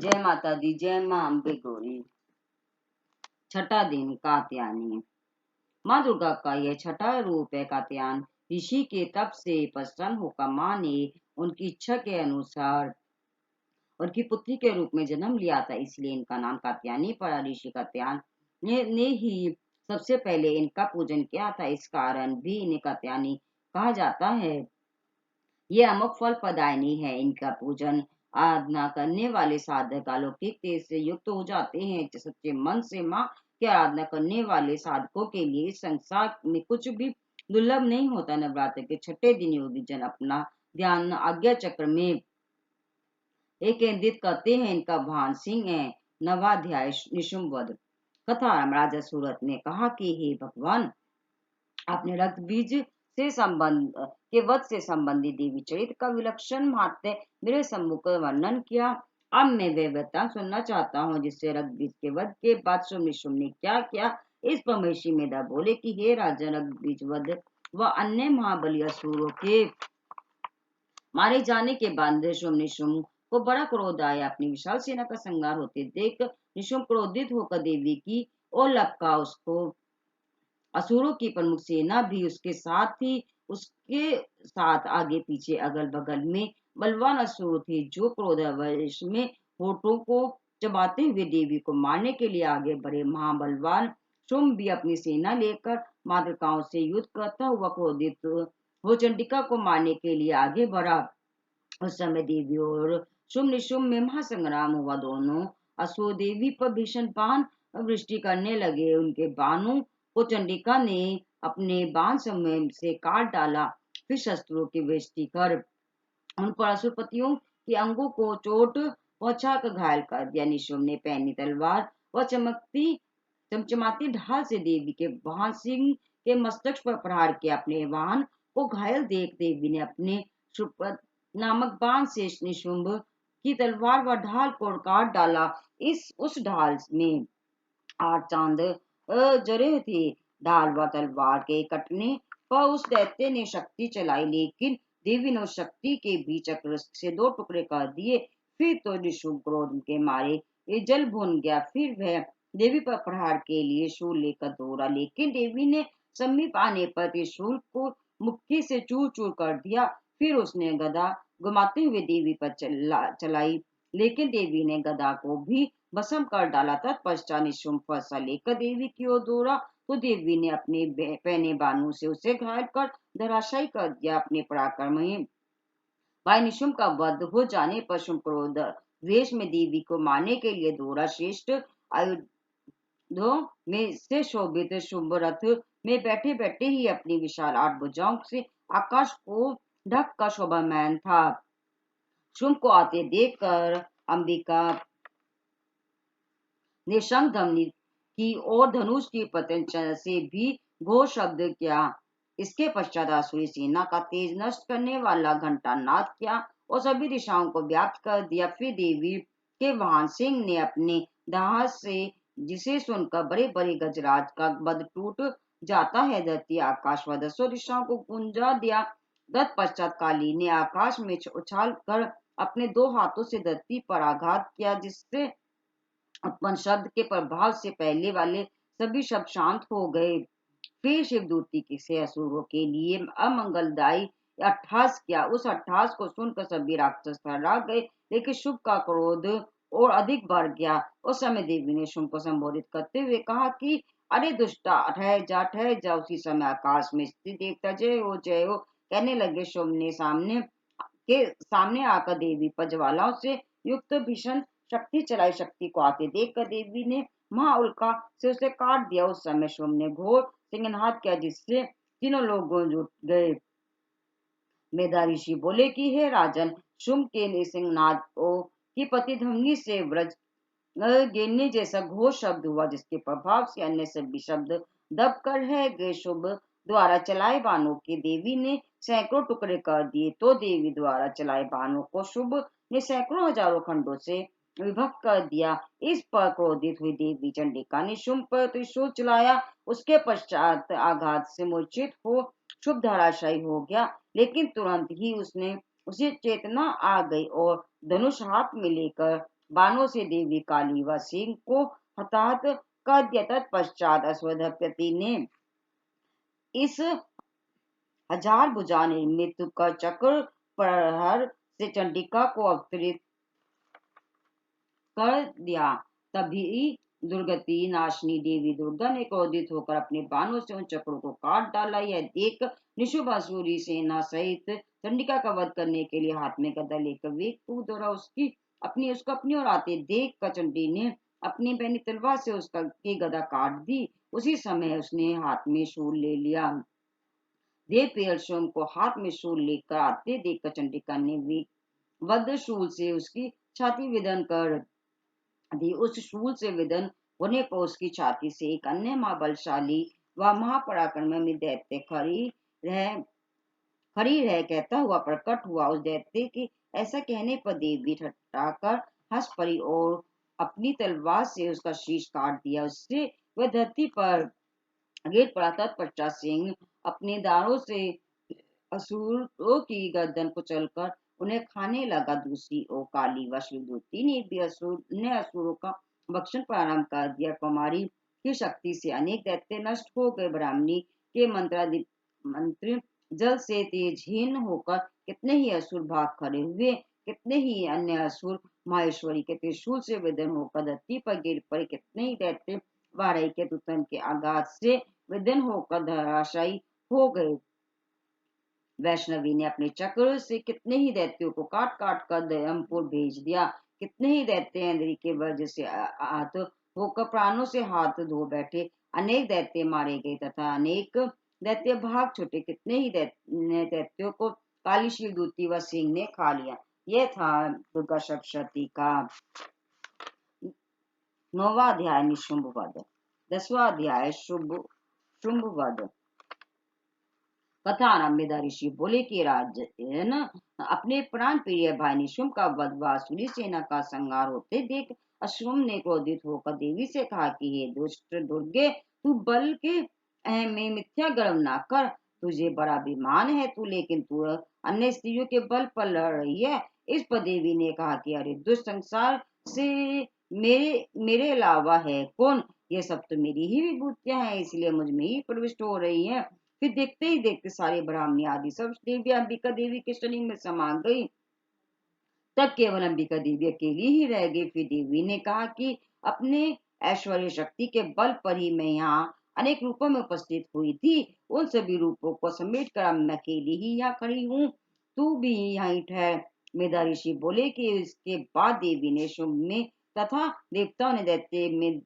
जय माता दी, जय मां अम्बे गौरी। छठा दिन कात्यायनी। माँ दुर्गा का यह छठा रूप है कात्यायन। ऋषि के तप से प्रसन्न होकर माँ ने उनकी इच्छा के अनुसार उनकी पुत्री के रूप में जन्म लिया था, इसलिए इनका नाम कात्यायनी पड़ा। ऋषि कात्यायन ने ही सबसे पहले इनका पूजन किया था, इस कारण भी इन्हें कात्यायनी कहा जाता है। ये अमुक फल प्रदायनी है। इनका पूजन आराधना करने वाले साधक अलौकिक तेज से युक्त हो जाते हैं। सच्चे मन से माँ की आराधना करने वाले साधकों के लिए इस संसार में कुछ भी दुर्लभ नहीं होता। नवरात्र के छठे दिन योगी जन अपना ध्यान आज्ञा चक्र में केंद्रित करते हैं। इनका भान सिंह है। नवाध्याय निशुंभ वध। कथा। राजा सूरत ने कहा कि हे भगवान, आपने रक्त बीज से संबंध के वध से संबंधित देवी चरित्र का विलक्षण महात्म्य मेरे सम्मुख वर्णन किया। अब मैं वे वृत्तांत सुनना चाहता हूँ जिससे रक्त बीज के वध के बाद शुम्भ ने क्या किया। इस पर महर्षि मेधा बोले कि हे राजन, रक्त बीज वध व अन्य महाबली असुरों के मारे जाने के बाद निशुंभ को बड़ा क्रोध आया। अपनी विशाल सेना का संहार होते देख निशुंभ क्रोधित होकर देवी की ओर लपका। उसको असुरों की प्रमुख सेना भी उसके साथ थी। उसके साथ आगे पीछे अगल बगल में बलवान असुर थे, जो क्रोधावेश में होठों को चबाते हुए देवी को मारने के लिए आगे बढ़े। महाबलवान शुंभ भी अपनी सेना लेकर मातृकाओं से युद्ध करता हुआ क्रोधित हो चंडिका को मारने के लिए आगे बढ़ा। उस समय देवी और शुंभ निशुंभ में महासंग्राम हुआ। दोनों असुर देवी पर भीषण बाण वृष्टि करने लगे। उनके बाणों को चंडिका ने अपने बाण समूह से काट डाला। फिर शस्त्रों की वृष्टि कर उन पर असुरपतियों के अंगों को चोट पहुंचा कर घायल कर दिया। निशुंभ ने पैनी तलवार व चमचमाती ढाल से देवी के वाहन सिंह के मस्तक पर प्रहार किया। अपने वाहन को घायल देख देवी ने अपने नामक बाण से निशुंभ की तलवार व ढाल को काट डाला। उस ढाल में 8 चांद जरे थे। ढाल व तलवार के कटने पर उस दैत्य ने शक्ति चलाई, लेकिन देवी ने उस शक्ति के भी चक्र से 2 टुकड़े कर दिए। फिर तो निशुंभ क्रोध के मारे जल भून गया। फिर वह देवी पर प्रहार के लिए शूल लेकर दौड़ा, लेकिन देवी ने समीप आने पर त्रिशूल को मुक्की से चूर चूर कर दिया। फिर उसने गदा घुमाते हुए देवी पर चलाई, लेकिन देवी ने गदा को भी भस्म कर डाला। तत्पश्चात निशुंभ फरसा लेकर देवी की ओर दौड़ा, तो देवी ने अपने पहने बाणों से उसे घायल कर धराशायी कर दिया। अपने पराक्रमी भाई निशुंभ का वध हो जाने पर शुंभ क्रोध वेश में देवी को मारने के लिए दौड़ा। श्रेष्ठ आयुधों में से शोभित शुंभ रथ में बैठे बैठे ही अपनी विशाल 8 भुजाओं से आकाश को ढक कर शोभामान था। शुंभ को आते देखकर अंबिका ने शंख ध्वनि की और धनुष की पतंग से भी घोष शब्द किया। इसके पश्चात आसुरी सेना का तेज नष्ट करने वाला घंटा नाद किया और सभी दिशाओं को व्याप्त कर दिया। फिर देवी के वाहन सिंह ने अपने दाह से, जिसे सुनकर बड़े बड़े गजराज का बद टूट जाता है, धरती आकाश व 10 दिशाओं को गुंजा दिया। तत्पश्चात काली ने आकाश में उछाल कर अपने 2 हाथों से धरती पर आघात किया, जिससे उत्पन्न शब्द के प्रभाव से पहले वाले सभी शब्द शांत हो गए। फिर शिवदूती से असुरों के लिए अमंगलदायी अट्ठास किया। उस अट्ठास को सुनकर सभी राक्षस थर्रा गए, लेकिन शुंभ का क्रोध और अधिक बढ़ गया। उस समय देवी ने शुंभ को संबोधित करते हुए कहा कि अरे दुष्टा, ठहर जा। उसी समय आकाश में स्थित देवता जय हो कहने लगे। शुंभ ने सामने आकर देवी पर ज्वालाओं से युक्त भीषण शक्ति चलाई। शक्ति को आते देखकर देवी ने महाउल्का से उसे काट दिया। उस समय शुंभ ने घोर सिंहनाद किया, जिससे तीनों लोग गूंज उठ गए। मेधा ऋषि बोले कि हे राजन, शुंभ के सिंहनाद की प्रतिध्वनि से व्रज गिरने जैसा घोर शब्द हुआ, जिसके प्रभाव से अन्य सभी शब्द दब कर रह गए। शुंभ द्वारा चलाए बाणों के देवी ने सैकड़ों टुकड़े कर दिए, तो देवी द्वारा चलाए बाणों को शुंभ ने सैकड़ों हजारों खंडों से विभक्त कर दिया। इस पर क्रोधित हुई देवी चंडिका ने शुंभ पर त्रिशूल चलाया। उसके पश्चात आघात से मूर्छित हो शुंभ धराशायी हो गया, लेकिन तुरंत ही उसे चेतना आ गई और धनुष हाथ में लेकर बाणों से देवी काली व सिंह को हताहत कर दिया। तत्पश्चात अश्वत्थपति ने इस हजार भुजा निर्मित कर चक्र प्रहर से चंडिका को अवतरित कर दिया। तभी दुर्गति नाशनी देवी दुर्गा ने क्रोधित होकर अपने बाणों से उन चक्रों को काट डाला। यह देख निशुभासुरी सेना सहित चंडिका का वध करने के लिए हाथ में गदा लेकर वेग कूद और उसको अपनी ओर आते देख कर चंडी ने अपनी पहनी तलवार से उसका की गदा काट दी। उसी समय उसने हाथ में शूल ले लिया। देव पेड़सोम को हाथ में शूल लेकर आते देखकर चंडिका ने वध शूल से उसकी छाती विदन कर दी। उस शूल से विदन होने पर उसकी छाती से एक अन्य महाबलशाली व महापराक्रमी दैत्य खड़ी रह कहता हुआ प्रकट हुआ। उस दैत्य के ऐसा कहने पर देवी ठठाकर हंस पड़ी और अपनी तलवार से उसका शीश काट दिया। उससे वह धरती पर गिर पड़ा। तत्पश्चात सिंह अपने दांतों से असुरों की गर्दन कुचलकर उन्हें खाने लगा। दूसरी ओर काली व शिवदूती ने भी असुरों का भक्षण प्रारंभ कर दिया। कुमारी की शक्ति से अनेक दैत्य नष्ट हो गए। ब्राह्मणी के मंत्र जल से तेजहीन होकर कितने ही असुर भाग खड़े हुए। कितने ही अन्य असुर माहेश्वरी के त्रिशूल से विदन होकर धरती पर गिर पड़े। कितने ही दैत्य बारही के तुतन के आघात से विदन होकर धराशायी हो गए। वैष्णवी ने अपने चक्र से कितने ही दैत्यों को काट काट कर दयमपुर भेज दिया। कितने ही दैत्य इंद्री के वज्र से आहत होकर प्राणों से हाथ धो बैठे। अनेक दैत्य मारे गए तथा अनेक दैत्य भाग छूटे। कितने ही दैत्यों को काली शिवदूती व सिंह ने खा लिया। यह था दुर्गा सप्तशती का 9वां अध्याय निशुंभ वध। 10वां अध्याय शुंभ वध। कथा आरंभ। ऋषि बोले कि राजन, अपने प्राण प्रिय भाई निशुंभ का वध व आसुरी सेना का संहार होते देख अश्वम ने क्रोधित होकर देवी से कहा कि हे दुष्ट दुर्गे, तू बल के में मिथ्या गर्व ना कर। तुझे बड़ा अभिमान है लेकिन तू अन्य स्त्रियों के बल पर लड़ रही है। इस पर देवी ने कहा कि अरे दुष्ट, संसार से मेरे अलावा है कौन? ये सब तो मेरी ही विभूतियां हैं, इसलिए मुझ में ही प्रविष्ट हो रही है। फिर देखते ही देखते सारे ब्राह्मणी आदि सब देवी अंबिका देवी के शरीर में समा गई। तब केवल अंबिका देवी अकेली ही रह गई। फिर देवी ने कहा कि अपने ऐश्वर्य शक्ति के बल पर ही मैं यहाँ अनेक रूपों में उपस्थित हुई थी। उन सभी रूपों को समेट कर मैं अकेली ही यहाँ खड़ी हूँ। तू भी यहीं ठहर। मेधा ऋषि बोले कि इसके बाद देवी ने शुंभ में तथा देवताओं ने दैत्य में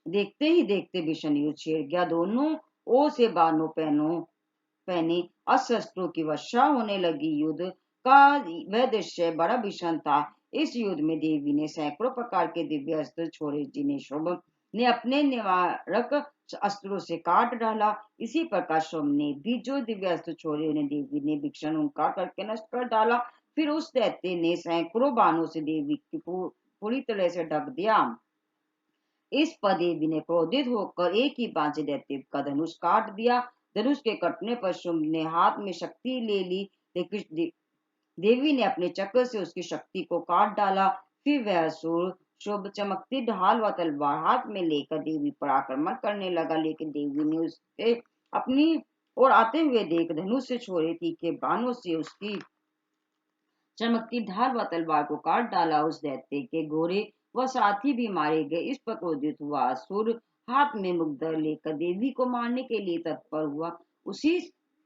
देखते ही देखते भीषण युद्ध छिड़ गया। दोनों ओर से बानों पहने अस्त्रों की वर्षा होने लगी। युद्ध का वह दृश्य बड़ा भीषण था। इस युद्ध में देवी ने सैकड़ों प्रकार के दिव्य अस्त्र छोड़े, जिन्हें शुभ ने अपने निवारक अस्त्रों से काट डाला। इसी प्रकार शुभ ने भी जो दिव्य अस्त्र छोड़े उन्हें देवी ने भीषण हुंकार करके नष्ट कर डाला। फिर उस दैत्य ने सैकड़ों बाणों से देवी की पूरी तरह से ढक दिया। इस पर देवी ने क्रोधित होकर एक ही बाण से दैत्य का धनुष काट दिया। धनुष के कटने पर शुंभ ने हाथ में शक्ति ले ली, लेकिन देवी ने अपने चक्र से उसकी शक्ति को काट डाला। फिर वह असुर शुभ चमकती ढाल व तलवार हाथ में लेकर देवी पर आक्रमण करने लगा, लेकिन देवी ने उसके अपनी ओर आते हुए देख धनुष से छोड़े तीखे बाणों से उसकी चमकती ढाल व तलवार को काट डाला। उस दैत्य के घोड़े व साथी भी मारे गए। इस पर क्रोधित हुआ असुर हाथ में मुग्धर लेकर देवी को मारने के लिए तत्पर हुआ। उसी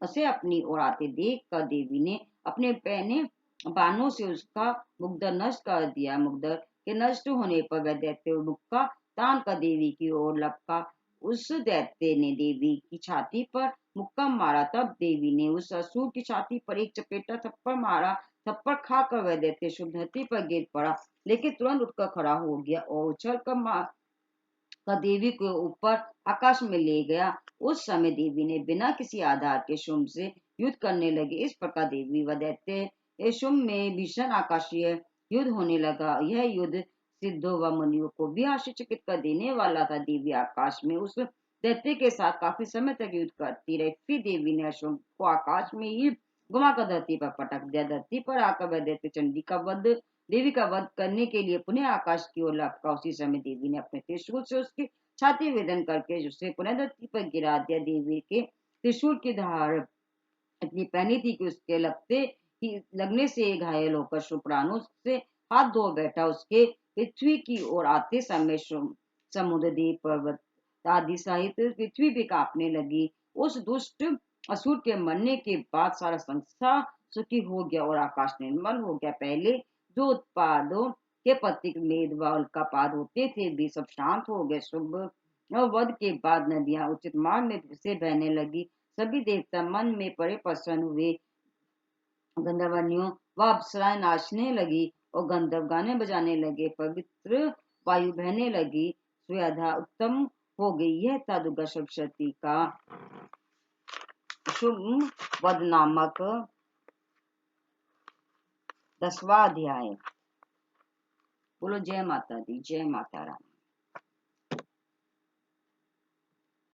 उसे अपनी ओर आते देख कर देवी ने अपने पहने बाणों से उसका मुग्धर नष्ट कर दिया। मुग्धर के नष्ट होने पर वह दैत्य मुक्का तान कर देवी की ओर लपका। उस दैत्य ने देवी की छाती पर मुक्का मारा। तब देवी ने उस असुर की छाती पर एक चपेटा थप्पड़ मारा। थप्पड़ खाकर वह दैत्य शुभ धरती पर गिर पड़ा, लेकिन तुरंत उठकर खड़ा हो गया और उछल कर देवी को ऊपर आकाश में ले गया। उस समय देवी ने बिना किसी आधार के शुंभ से युद्ध करने लगी। इस प्रकार देवी व दैत्य शुंभ में भीषण आकाशीय युद्ध होने लगा। यह युद्ध सिद्धों व मुनियों को भी आश्चर्यचकित कर देने वाला था। देवी आकाश में उस दैत्य के साथ काफी समय तक युद्ध करती रही। फिर देवी ने शुंभ को आकाश में ही घुमाकर धरती पर पटक दिया। धरती पर आकर वह दैत्य चंडी का वध देवी का वध करने के लिए पुनः आकाश की ओर लपका। उसी समय देवी ने अपने त्रिशूल से उसकी छाती वेदन करके उसे पुनः धरती पर गिरा दिया। देवी के त्रिशूल की धार इतनी पैनी थी कि उसके लगने से घायल होकर शुक्राणु से हाथ धो बैठा। उसके पृथ्वी की ओर आते समय समुद्र द्वीप पर्वत आदि सहित पृथ्वी भी कांपने लगी। उस दुष्ट असुर के मरने के बाद सारा संसार सुखी हो गया और आकाश निर्मल हो गया। पहले जो उत्पादों के प्रतीक मेद व उल्कापात होते थे भी सब शांत हो गए। शुभ वध के बाद नदियां उचित मार्ग में से बहने लगी। सभी देवता मन में बड़े प्रसन्न हुए। गंधर्वनियों व अप्सराएं नाचने लगी और गंधर्व गाने बजाने लगे। पवित्र वायु बहने लगी। सुधा उत्तम हो गई। यह था दुर्गा सप्तशती का शुभ वध नामक 10वां अध्याय। बोलो जय माता दी, जय माता रानी।